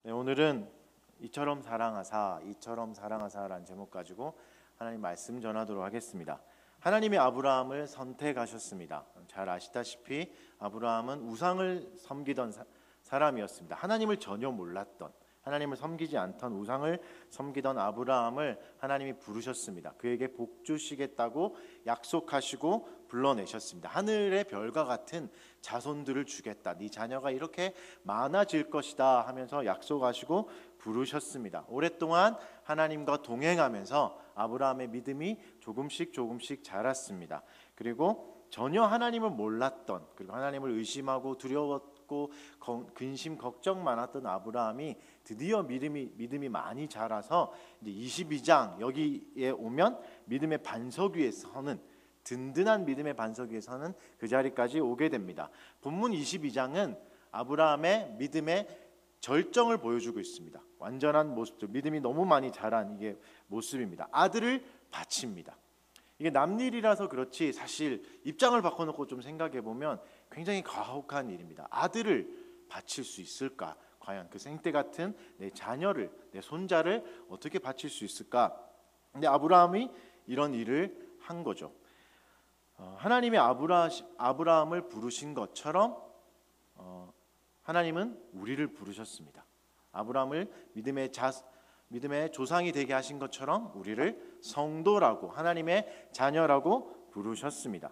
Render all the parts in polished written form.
네, 오늘은 이처럼 사랑하사라는 제목 가지고 하나님 말씀 전하도록 하겠습니다. 하나님이 아브라함을 선택하셨습니다. 잘 아시다시피 아브라함은 우상을 섬기던 사람이었습니다. 하나님을 전혀 몰랐던, 하나님을 섬기지 않던 우상을 섬기던 아브라함을 하나님이 부르셨습니다. 그에게 복 주시겠다고 약속하시고 불러내셨습니다. 하늘의 별과 같은 자손들을 주겠다, 네 자녀가 이렇게 많아질 것이다 하면서 약속하시고 부르셨습니다. 오랫동안 하나님과 동행하면서 아브라함의 믿음이 조금씩 자랐습니다. 그리고 전혀 하나님을 몰랐던, 그리고 하나님을 의심하고 두려웠고 근심 걱정 많았던 아브라함이 드디어 믿음이 많이 자라서 이제 22장 여기에 오면 믿음의 반석 위에 서는, 든든한 믿음의 반석 위에 서는 그 자리까지 오게 됩니다. 본문 22장은 아브라함의 믿음의 절정을 보여주고 있습니다. 완전한 모습들, 믿음이 너무 많이 자란 이게 모습입니다. 아들을 바칩니다. 이게 남일이라서 그렇지 사실 입장을 바꿔놓고 좀 생각해 보면 굉장히 가혹한 일입니다. 아들을 바칠 수 있을까? 과연 그 생때 같은 내 자녀를, 내 손자를 어떻게 바칠 수 있을까? 근데 아브라함이 이런 일을 한 거죠. 하나님이 아브라함을 부르신 것처럼 하나님은 우리를 부르셨습니다. 아브라함을 믿음의 조상이 되게 하신 것처럼 우리를 성도라고, 하나님의 자녀라고 부르셨습니다.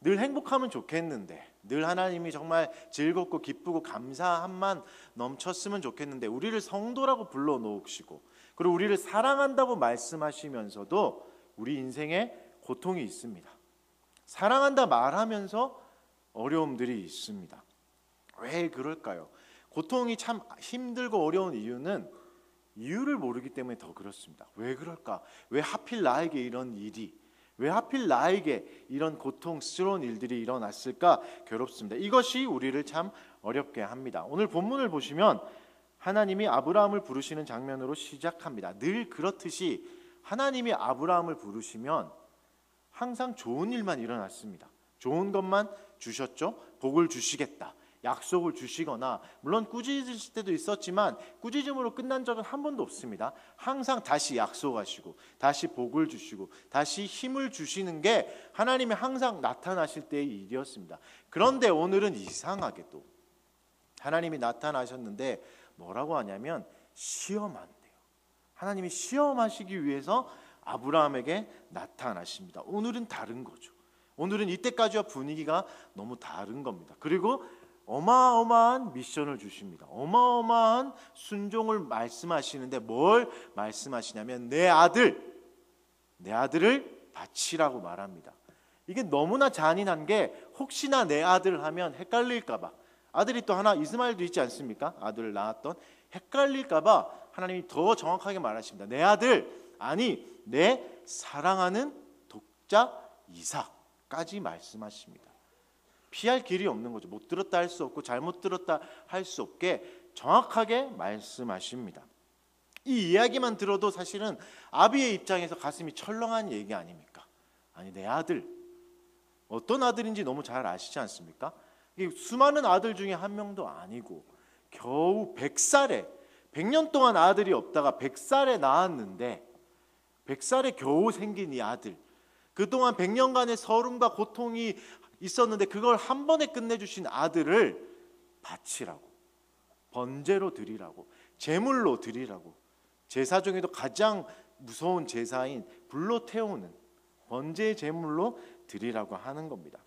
늘 행복하면 좋겠는데, 늘 하나님이 정말 즐겁고 기쁘고 감사함만 넘쳤으면 좋겠는데, 우리를 성도라고 불러놓으시고 그리고 우리를 사랑한다고 말씀하시면서도 우리 인생에 고통이 있습니다. 사랑한다 말하면서 어려움들이 있습니다. 왜 그럴까요? 고통이 참 힘들고 어려운 이유를 모르기 때문에 더 그렇습니다. 왜 그럴까? 왜 하필 나에게 이런 일이, 왜 하필 나에게 이런 고통스러운 일들이 일어났을까? 괴롭습니다. 이것이 우리를 참 어렵게 합니다. 오늘 본문을 보시면 하나님이 아브라함을 부르시는 장면으로 시작합니다. 늘 그렇듯이 하나님이 아브라함을 부르시면 항상 좋은 일만 일어났습니다. 좋은 것만 주셨죠. 복을 주시겠다, 약속을 주시거나, 물론 꾸짖으실 때도 있었지만 꾸짖음으로 끝난 적은 한 번도 없습니다. 항상 다시 약속하시고 다시 복을 주시고 다시 힘을 주시는 게 하나님이 항상 나타나실 때의 일이었습니다. 그런데 오늘은 이상하게도 하나님이 나타나셨는데 뭐라고 하냐면 시험한대요. 하나님이 시험하시기 위해서 아브라함에게 나타나십니다. 오늘은 다른 거죠. 오늘은 이때까지와 분위기가 너무 다른 겁니다. 그리고 어마어마한 미션을 주십니다. 어마어마한 순종을 말씀하시는데 뭘 말씀하시냐면 내 아들을 바치라고 말합니다. 이게 너무나 잔인한 게, 혹시나 내 아들 하면 헷갈릴까 봐, 아들이 또 하나 이스마엘도 있지 않습니까? 아들을 낳았던, 헷갈릴까 봐 하나님이 더 정확하게 말하십니다. 내 아들, 아니 내 사랑하는 독자 이삭까지 말씀하십니다. 피할 길이 없는 거죠. 못 들었다 할 수 없고 잘못 들었다 할 수 없게 정확하게 말씀하십니다. 이 이야기만 들어도 사실은 아비의 입장에서 가슴이 철렁한 얘기 아닙니까? 아니 내 아들, 어떤 아들인지 너무 잘 아시지 않습니까? 수많은 아들 중에 한 명도 아니고 겨우 100년 동안 아들이 없다가 100살에 낳았는데, 100살에 겨우 생긴 이 아들, 그동안 100년간의 서름과 고통이 있었는데 그걸 한 번에 끝내주신 아들을 바치라고, 번제로 드리라고, 제물로 드리라고, 제사 중에도 가장 무서운 제사인 불로 태우는 번제의 제물로 드리라고 하는 겁니다.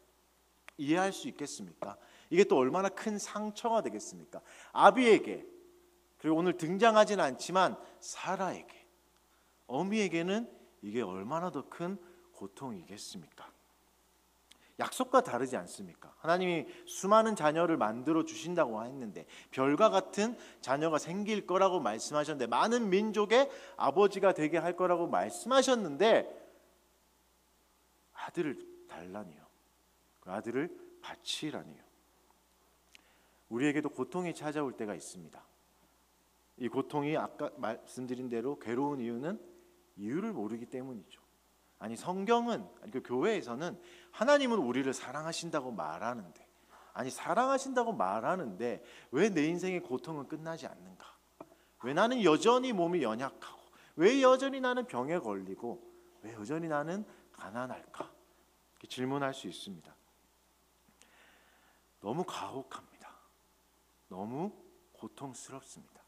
이해할 수 있겠습니까? 이게 또 얼마나 큰 상처가 되겠습니까? 아비에게, 그리고 오늘 등장하지는 않지만 사라에게, 어미에게는 이게 얼마나 더 큰 고통이겠습니까? 약속과 다르지 않습니까? 하나님이 수많은 자녀를 만들어 주신다고 했는데, 별과 같은 자녀가 생길 거라고 말씀하셨는데, 많은 민족의 아버지가 되게 할 거라고 말씀하셨는데 아들을 달라니요, 그 아들을 바치라니요. 우리에게도 고통이 찾아올 때가 있습니다. 이 고통이 아까 말씀드린 대로 괴로운 이유를 모르기 때문이죠. 아니 성경은, 그 교회에서는 하나님은 우리를 사랑하신다고 말하는데, 아니 사랑하신다고 말하는데 왜 내 인생의 고통은 끝나지 않는가? 왜 나는 여전히 몸이 연약하고, 왜 여전히 나는 병에 걸리고, 왜 여전히 나는 가난할까? 이렇게 질문할 수 있습니다. 너무 가혹합니다. 너무 고통스럽습니다.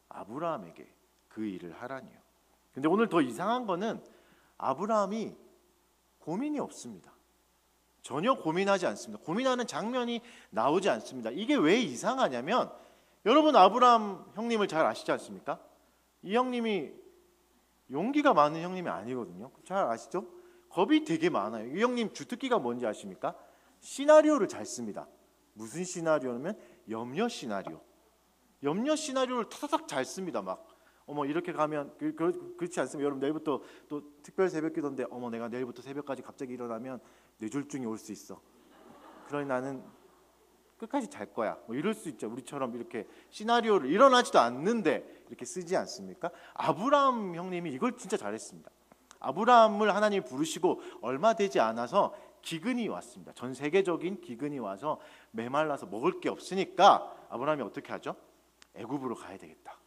아브라함에게 그 일을 하라니요. 근데 오늘 더 이상한 거는 아브라함이 고민이 없습니다. 전혀 고민하지 않습니다. 고민하는 장면이 나오지 않습니다. 이게 왜 이상하냐면, 여러분 아브라함 형님을 잘 아시지 않습니까? 이 형님이 용기가 많은 형님이 아니거든요. 잘 아시죠? 겁이 되게 많아요. 이 형님 주특기가 뭔지 아십니까? 시나리오를 잘 씁니다. 무슨 시나리오냐면 염려 시나리오. 염려 시나리오를 타닥 잘 씁니다. 막 어머 이렇게 가면 그렇지 않습니다. 여러분 내일부터 또 특별 새벽 기도인데 어머 내가 내일부터 새벽까지 갑자기 일어나면 뇌졸중이 올 수 있어. 그러니 나는 끝까지 잘 거야. 뭐 이럴 수 있죠. 우리처럼 이렇게 시나리오를 일어나지도 않는데 이렇게 쓰지 않습니까? 아브라함 형님이 이걸 진짜 잘했습니다. 아브라함을 하나님이 부르시고 얼마 되지 않아서 기근이 왔습니다. 전 세계적인 기근이 와서 메말라서 먹을 게 없으니까 아브라함이 어떻게 하죠? 애굽으로 가야 되겠다.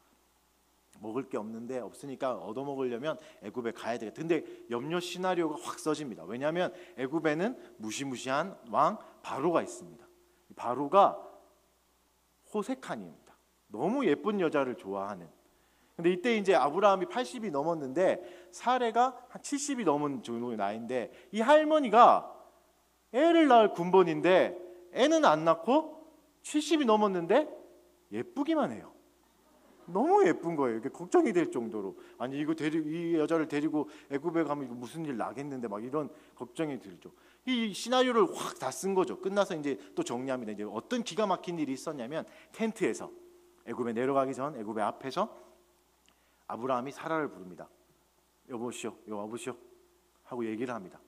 먹을 게 없는데 없으니까 얻어먹으려면 애굽에 가야 되겠다. 근데 염려 시나리오가 확 써집니다. 왜냐하면 애굽에는 무시무시한 왕 바로가 있습니다. 바로가 호세칸입니다. 너무 예쁜 여자를 좋아하는. 근데 이때 이제 아브라함이 80이 넘었는데 사레가 한 70이 넘은 정도의 나이인데 이 할머니가 애를 낳을 군번인데 애는 안 낳고 70이 넘었는데 예쁘기만 해요. 너무 예쁜 거예요. 이게 걱정이 될 정도로. 아니 이 여자를 데리고 애굽에 가면 이거 무슨 일 나겠는데 막 이런 걱정이 들죠. 이 시나리오를 확 다 쓴 거죠. 끝나서 이제 또 정리합니다. 이제 어떤 기가 막힌 일이 있었냐면 텐트에서 애굽에 내려가기 전 애굽의 앞에서 아브라함이 사라를 부릅니다. 여보시오, 여보시오 하고 얘기를 합니다.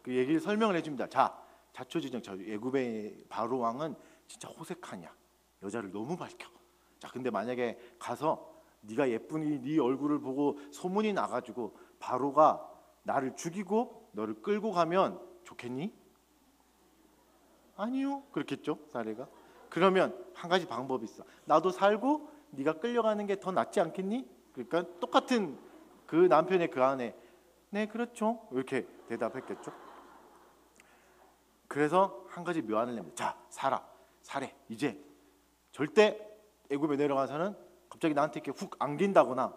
그 얘기를 설명을 해줍니다. 자, 자초지정, 저 애굽의 바로 왕은 진짜 호색하냐? 여자를 너무 밝혀. 자, 근데 만약에 가서 네가 예쁜 네 얼굴을 보고 소문이 나가지고 바로가 나를 죽이고 너를 끌고 가면 좋겠니? 아니요, 그렇겠죠, 사례가. 그러면 한 가지 방법이 있어. 나도 살고 네가 끌려가는 게 더 낫지 않겠니? 그러니까 똑같은 그 남편의 그 아내, 네, 그렇죠, 이렇게 대답했겠죠. 그래서 한 가지 묘안을 냅니다. 자, 사례, 이제 절대 애굽에 내려가서는 갑자기 나한테 이렇게 훅 안긴다거나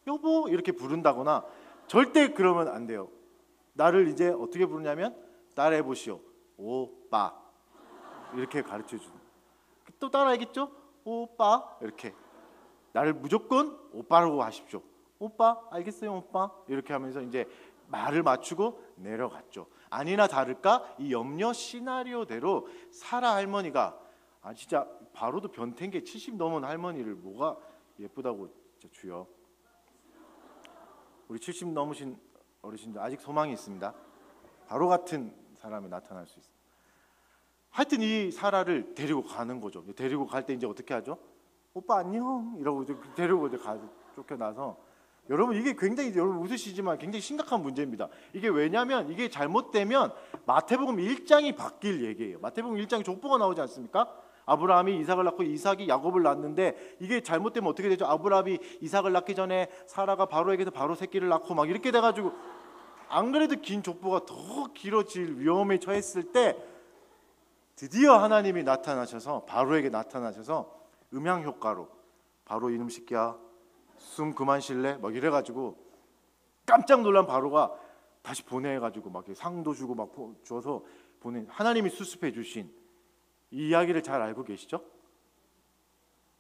여보 이렇게 부른다거나 절대 그러면 안 돼요. 나를 이제 어떻게 부르냐면 따라해보시오. 오빠 이렇게 가르쳐주는. 또 따라하겠죠? 오빠 이렇게. 나를 무조건 오빠라고 하십시오. 오빠 알겠어요 오빠 이렇게 하면서 이제 말을 맞추고 내려갔죠. 아니나 다를까 이 염려 시나리오대로 사라 할머니가 진짜 바로도 변태인 게 70 넘은 할머니를 뭐가 예쁘다고 진짜 주여. 우리 70 넘으신 어르신들 아직 소망이 있습니다. 바로 같은 사람이 나타날 수 있습니다. 하여튼 이 사라를 데리고 가는 거죠. 데리고 갈 때 이제 어떻게 하죠? 오빠 안녕 이러고 데리고 이제 쫓겨나서. 여러분 이게 굉장히 여러분 웃으시지만 굉장히 심각한 문제입니다. 이게 왜냐하면 이게 잘못되면 마태복음 1장이 바뀔 얘기예요. 마태복음 1장에 족보가 나오지 않습니까? 아브라함이 이삭을 낳고 이삭이 야곱을 낳는데 이게 잘못되면 어떻게 되죠? 아브라함이 이삭을 낳기 전에 사라가 바로에게서 바로 새끼를 낳고 막 이렇게 돼가지고 안 그래도 긴 족보가 더 길어질 위험에 처했을 때 드디어 하나님이 나타나셔서 바로에게 나타나셔서 음향 효과로 바로 이놈 새끼야 숨 그만 쉴래? 막 이래가지고 깜짝 놀란 바로가 다시 보내가지고 막 상도 주고 막 줘서 보낸 하나님이 수습해 주신 이 이야기를 잘 알고 계시죠?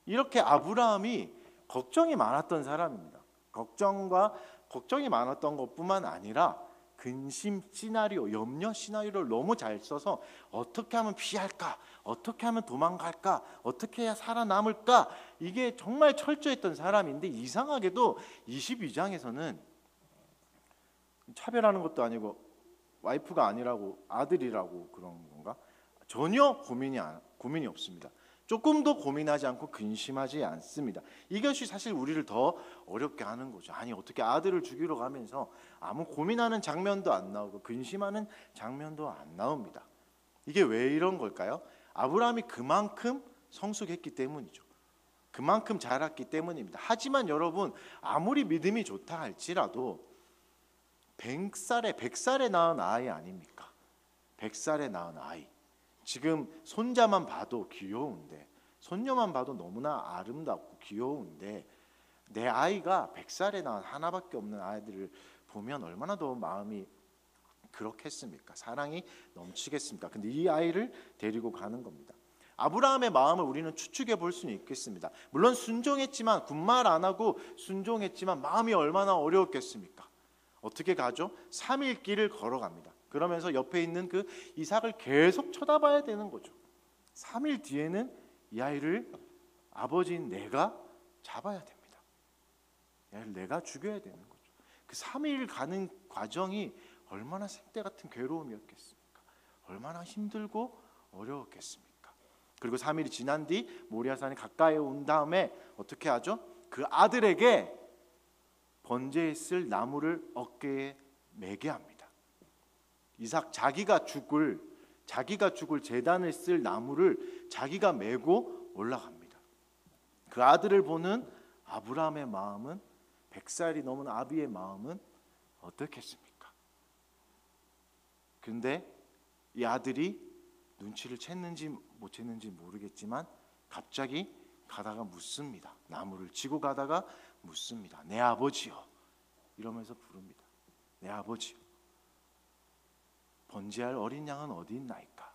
이렇게 아브라함이 걱정이 많았던 사람입니다. 걱정이 많았던 것뿐만 아니라 근심 시나리오, 염려 시나리오를 너무 잘 써서 어떻게 하면 피할까? 어떻게 하면 도망갈까? 어떻게 해야 살아남을까? 이게 정말 철저했던 사람인데 이상하게도 22장에서는 차별하는 것도 아니고 와이프가 아니라고 아들이라고 그런 건가? 전혀 고민이 없습니다. 조금도 고민하지 않고 근심하지 않습니다. 이것이 사실 우리를 더 어렵게 하는 거죠. 아니 어떻게 아들을 죽이러 가면서 아무 고민하는 장면도 안 나오고 근심하는 장면도 안 나옵니다. 이게 왜 이런 걸까요? 아브라함이 그만큼 성숙했기 때문이죠. 그만큼 자랐기 때문입니다. 하지만 여러분, 아무리 믿음이 좋다 할지라도 100살에 낳은 아이 아닙니까? 100살에 낳은 아이. 지금 손자만 봐도 귀여운데, 손녀만 봐도 너무나 아름답고 귀여운데, 내 아이가 100살에 낳은 하나밖에 없는 아이들을 보면 얼마나 더 마음이 그렇겠습니까? 사랑이 넘치겠습니까? 근데 이 아이를 데리고 가는 겁니다. 아브라함의 마음을 우리는 추측해 볼 수는 있겠습니다. 물론 순종했지만, 군말 안 하고 순종했지만 마음이 얼마나 어려웠겠습니까? 어떻게 가죠? 3일 길을 걸어갑니다. 그러면서 옆에 있는 그 이삭을 계속 쳐다봐야 되는 거죠. 3일 뒤에는 이 아이를 아버지인 내가 잡아야 됩니다. 이 아이를 내가 죽여야 되는 거죠. 그 3일 가는 과정이 얼마나 생떼 같은 괴로움이었겠습니까? 얼마나 힘들고 어려웠겠습니까? 그리고 3일이 지난 뒤 모리아산에 가까이 온 다음에 어떻게 하죠? 그 아들에게 번제에 쓸 나무를 어깨에 매게 합니다. 이삭 자기가 죽을 제단을 쓸 나무를 자기가 메고 올라갑니다. 그 아들을 보는 아브라함의 마음은, 100살이 넘은 아비의 마음은 어떻겠습니까? 근데 이 아들이 눈치를 챘는지 못 챘는지 모르겠지만 갑자기 가다가 묻습니다. 나무를 지고 가다가 묻습니다. 내 아버지요. 이러면서 부릅니다. 내 아버지요. 번제할 어린 양은 어디 있나이까?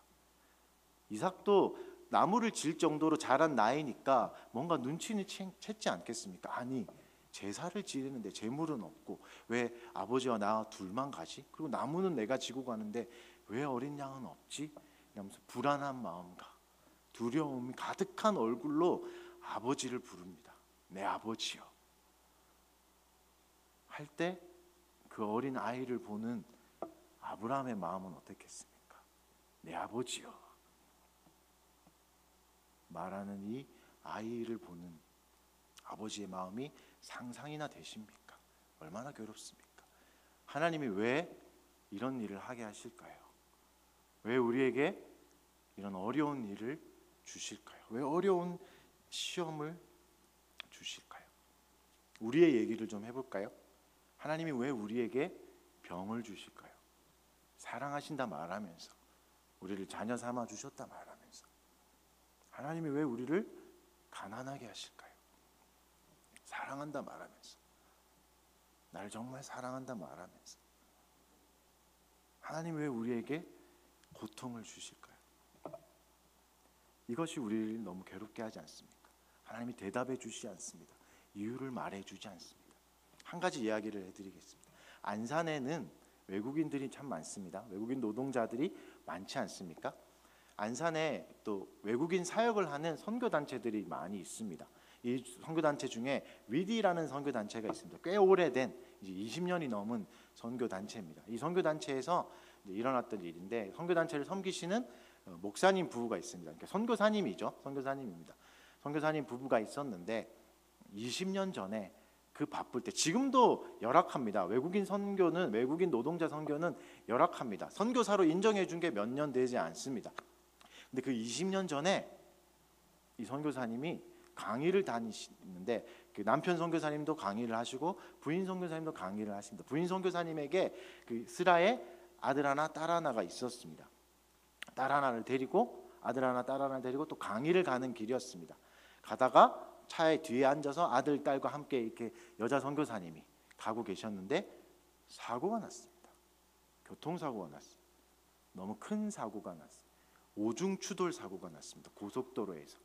이삭도 나무를 질 정도로 자란 나이니까 뭔가 눈치는 챘지 않겠습니까? 아니, 제사를 지르는데 제물은 없고 왜 아버지와 나 둘만 가지? 그리고 나무는 내가 지고 가는데 왜 어린 양은 없지? 이러면서 불안한 마음과 두려움이 가득한 얼굴로 아버지를 부릅니다. 내 아버지요. 할 때 그 어린 아이를 보는 아브라함의 마음은 어떻겠습니까? 내 아버지요. 말하는 이 아이를 보는 아버지의 마음이 상상이나 되십니까? 얼마나 괴롭습니까? 하나님이 왜 이런 일을 하게 하실까요? 왜 우리에게 이런 어려운 일을 주실까요? 왜 어려운 시험을 주실까요? 우리의 얘기를 좀 해볼까요? 하나님이 왜 우리에게 병을 주실까요? 사랑하신다 말하면서, 우리를 자녀 삼아 주셨다 말하면서, 하나님이 왜 우리를 가난하게 하실까요? 사랑한다 말하면서, 나를 정말 사랑한다 말하면서, 하나님 왜 우리에게 고통을 주실까요? 이것이 우리를 너무 괴롭게 하지 않습니까? 하나님이 대답해 주시지 않습니다. 이유를 말해 주지 않습니다. 한 가지 이야기를 해드리겠습니다. 안산에는 외국인들이 참 많습니다. 외국인 노동자들이 많지 않습니까? 안산에 또 외국인 사역을 하는 선교단체들이 많이 있습니다. 이 선교단체 중에 위디라는 선교단체가 있습니다. 꽤 오래된, 이제 20년이 넘은 선교단체입니다. 이 선교단체에서 일어났던 일인데, 선교단체를 섬기시는 목사님 부부가 있습니다. 그러니까 선교사님이죠. 선교사님입니다. 선교사님 부부가 있었는데 20년 전에 그 바쁠 때, 지금도 열악합니다. 외국인 선교는, 외국인 노동자 선교는 열악합니다. 선교사로 인정해 준 게 몇 년 되지 않습니다. 근데 그 20년 전에 이 선교사님이 강의를 다니시는데, 그 남편 선교사님도 강의를 하시고 부인 선교사님도 강의를 하십니다. 부인 선교사님에게 그 스라에 아들 하나 딸 하나가 있었습니다. 딸 하나를 데리고, 아들 하나 딸 하나를 데리고 또 강의를 가는 길이었습니다. 가다가 차에 뒤에 앉아서 아들 딸과 함께 이렇게 여자 선교사님이 가고 계셨는데 사고가 났습니다. 교통사고가 났습니다. 너무 큰 사고가 났습니다. 오중 추돌 사고가 났습니다. 고속도로에서.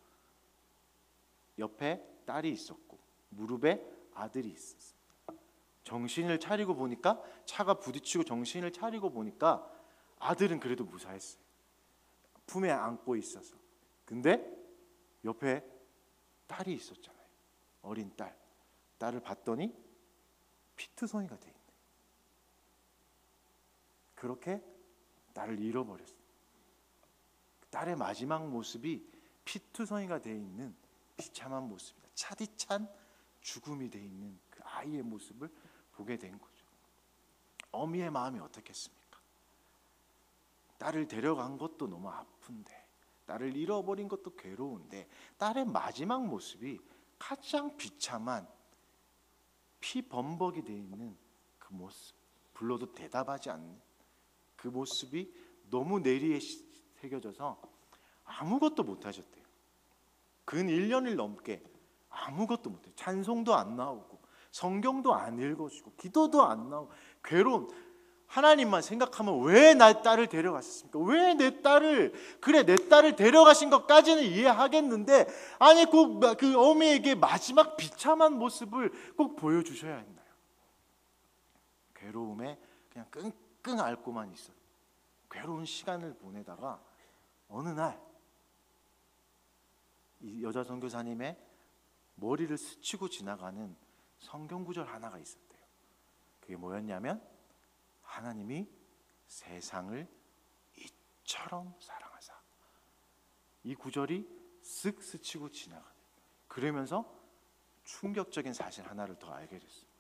옆에 딸이 있었고 무릎에 아들이 있었습니다. 정신을 차리고 보니까, 차가 부딪히고 정신을 차리고 보니까 아들은 그래도 무사했어요. 품에 안고 있어서. 근데 옆에 딸이 있었잖아요. 어린 딸. 딸을 봤더니 피투성이가 돼 있네. 그렇게 딸을 잃어버렸어요. 딸의 마지막 모습이 피투성이가 돼 있는 비참한 모습입니다. 차디찬 죽음이 돼 있는 그 아이의 모습을 보게 된 거죠. 어미의 마음이 어떻겠습니까? 딸을 데려간 것도 너무 아픈데, 딸을 잃어버린 것도 괴로운데, 딸의 마지막 모습이 가장 비참한 피범벅이 되어 있는 그 모습, 불러도 대답하지 않는 그 모습이 너무 내리에 새겨져서 아무것도 못하셨대요. 근 1년을 넘게 아무것도 못해요. 찬송도 안 나오고 성경도 안 읽어주고 기도도 안 나오고 괴로움. 하나님만 생각하면 왜 내 딸을 데려가셨습니까? 왜 내 딸을, 그래 내 딸을 데려가신 것까지는 이해하겠는데 아니 그 어미에게 마지막 비참한 모습을 꼭 보여주셔야 했나요? 괴로움에 그냥 끙끙 앓고만 있어요. 괴로운 시간을 보내다가 어느 날 이 여자 선교사님의 머리를 스치고 지나가는 성경 구절 하나가 있었대요. 그게 뭐였냐면 하나님이 세상을 이처럼 사랑하사. 이 구절이 쓱 스치고 지나가는, 그러면서 충격적인 사실 하나를 더 알게 됐어요.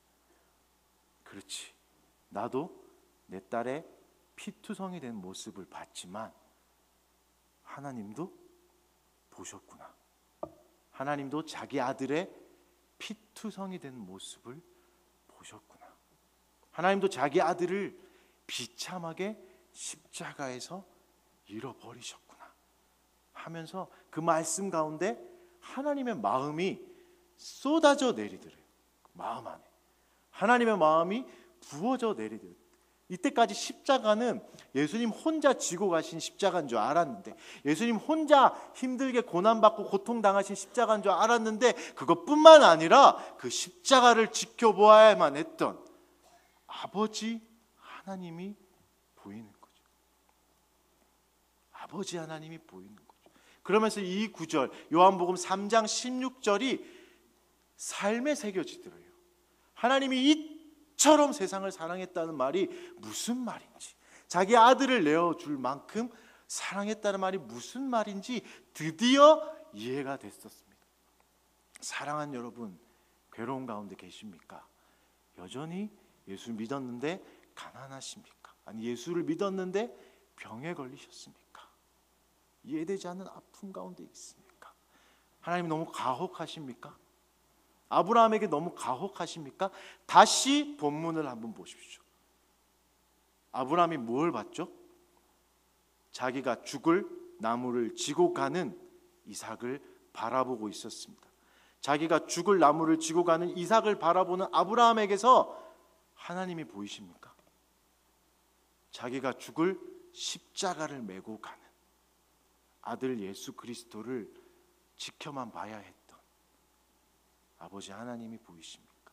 그렇지, 나도 내 딸의 피투성이 된 모습을 봤지만 하나님도 보셨구나. 하나님도 자기 아들의 피투성이 된 모습을 보셨구나. 하나님도 자기 아들을 비참하게 십자가에서 잃어버리셨구나 하면서 그 말씀 가운데 하나님의 마음이 쏟아져 내리더래요. 마음 안에 하나님의 마음이 부어져 내리더래요. 이때까지 십자가는 예수님 혼자 지고 가신 십자가인 줄 알았는데, 예수님 혼자 힘들게 고난받고 고통당하신 십자가인 줄 알았는데, 그것뿐만 아니라 그 십자가를 지켜보아야만 했던 아버지 하나님이 보이는 거죠. 아버지 하나님이 보이는 거죠. 그러면서 이 구절, 요한복음 3장 16절이 삶에 새겨지더래요. 하나님이 이처럼 세상을 사랑했다는 말이 무슨 말인지, 자기 아들을 내어줄 만큼 사랑했다는 말이 무슨 말인지 드디어 이해가 됐었습니다. 사랑하는 여러분, 괴로운 가운데 계십니까? 여전히 예수 믿었는데 가난하십니까? 아니 예수를 믿었는데 병에 걸리셨습니까? 이해되지 않는 아픔 가운데 있습니까? 하나님 너무 가혹하십니까? 아브라함에게 너무 가혹하십니까? 다시 본문을 한번 보십시오. 아브라함이 뭘 봤죠? 자기가 죽을 나무를 지고 가는 이삭을 바라보고 있었습니다. 자기가 죽을 나무를 지고 가는 이삭을 바라보는 아브라함에게서 하나님이 보이십니까? 자기가 죽을 십자가를 메고 가는 아들 예수 그리스도를 지켜만 봐야 했던 아버지 하나님이 보이십니까?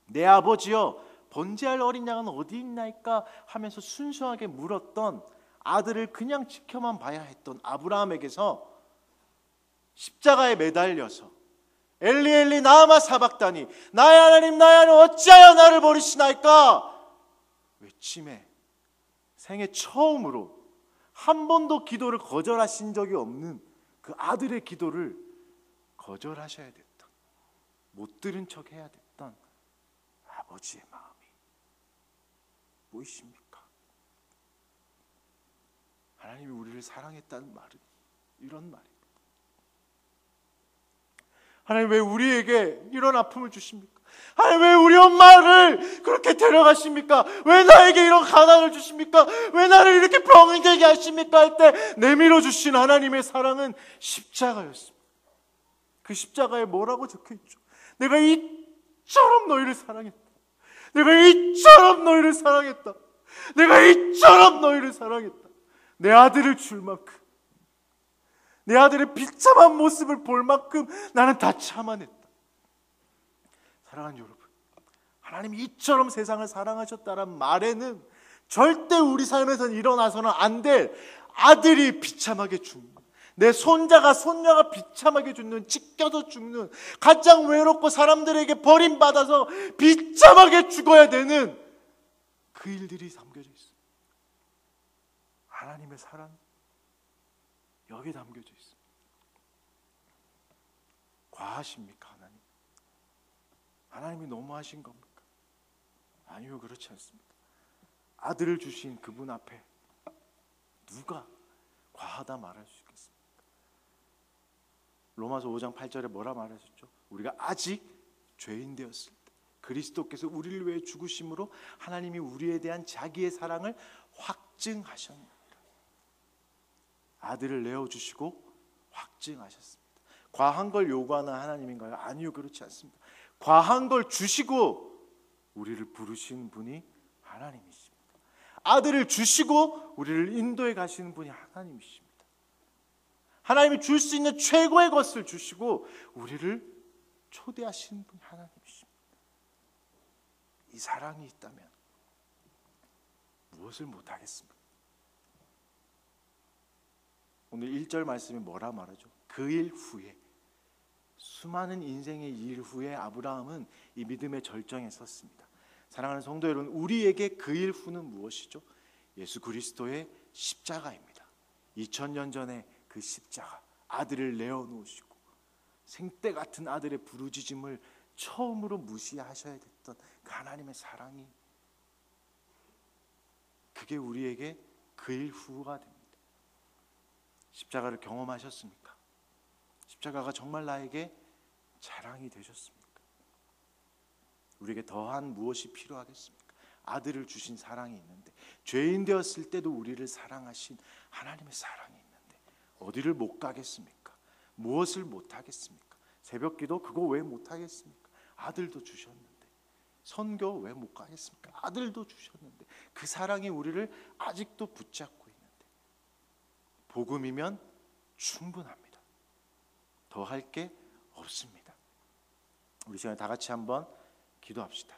내 아버지여, 번제할 어린 양은 어디 있나이까 하면서 순수하게 물었던 아들을 그냥 지켜만 봐야 했던 아브라함에게서 십자가에 매달려서 엘리 엘리 나마 사박다니, 나의 하나님 나의 하나님 어찌하여 나를 버리시나이까 외침에 생애 처음으로 한 번도 기도를 거절하신 적이 없는 그 아들의 기도를 거절하셔야 됐던, 못 들은 척 해야 됐던 아버지의 마음이 보이십니까? 하나님이 우리를 사랑했다는 말은 이런 말입니다. 하나님 왜 우리에게 이런 아픔을 주십니까? 하나님 왜 우리 엄마를 그렇게 데려가십니까? 왜 나에게 이런 가난을 주십니까? 왜 나를 이렇게 병이 되게 하십니까? 할 때 내밀어 주신 하나님의 사랑은 십자가였습니다. 그 십자가에 뭐라고 적혀있죠? 내가 이처럼 너희를 사랑했다. 내가 이처럼 너희를 사랑했다. 내가 이처럼 너희를 사랑했다. 내 아들을 줄 만큼, 내 아들의 비참한 모습을 볼 만큼 나는 다 참아냈다. 사랑하는 여러분, 하나님이 이처럼 세상을 사랑하셨다는 말에는 절대 우리 삶에서는 일어나서는 안 될 아들이 비참하게 죽는, 내 손자가 손녀가 비참하게 죽는, 찢겨서 죽는, 가장 외롭고 사람들에게 버림받아서 비참하게 죽어야 되는 그 일들이 담겨져 있어요. 하나님의 사랑 여기에 담겨져 있습니다. 과하십니까 하나님? 하나님이 너무하신 겁니까? 아니요, 그렇지 않습니다. 아들을 주신 그분 앞에 누가 과하다 말할 수 있겠습니까? 로마서 5장 8절에 뭐라 말하셨죠? 우리가 아직 죄인 되었을 때 그리스도께서 우리를 위해 죽으심으로 하나님이 우리에 대한 자기의 사랑을 확증하셨습니다. 아들을 내어주시고 확증하셨습니다. 과한 걸 요구하는 하나님인가요? 아니요, 그렇지 않습니다. 과한 걸 주시고 우리를 부르시는 분이 하나님이십니다. 아들을 주시고 우리를 인도해 가시는 분이 하나님이십니다. 하나님이 줄 수 있는 최고의 것을 주시고 우리를 초대하시는 분이 하나님이십니다. 이 사랑이 있다면 무엇을 못하겠습니까? 오늘 1절 말씀이 뭐라 말하죠? 그 일 후에, 수많은 인생의 일 후에 아브라함은 이 믿음의 절정에 섰습니다. 사랑하는 성도 여러분, 우리에게 그 일 후는 무엇이죠? 예수 그리스도의 십자가입니다. 2000년 전에 그 십자가, 아들을 내어놓으시고 생때 같은 아들의 부르짖음을 처음으로 무시하셔야 됐던 그 하나님의 사랑이, 그게 우리에게 그 일 후가 됩니다. 십자가를 경험하셨습니까? 십자가가 정말 나에게 자랑이 되셨습니까? 우리에게 더한 무엇이 필요하겠습니까? 아들을 주신 사랑이 있는데, 죄인 되었을 때도 우리를 사랑하신 하나님의 사랑이 있는데 어디를 못 가겠습니까? 무엇을 못 하겠습니까? 새벽기도 그거 왜 못 하겠습니까? 아들도 주셨는데. 선교 왜 못 가겠습니까? 아들도 주셨는데. 그 사랑이 우리를 아직도 붙잡고 있는데, 복음이면 충분합니다. 더 할 게 없습니다. 우리 시간에 다 같이 한번 기도합시다.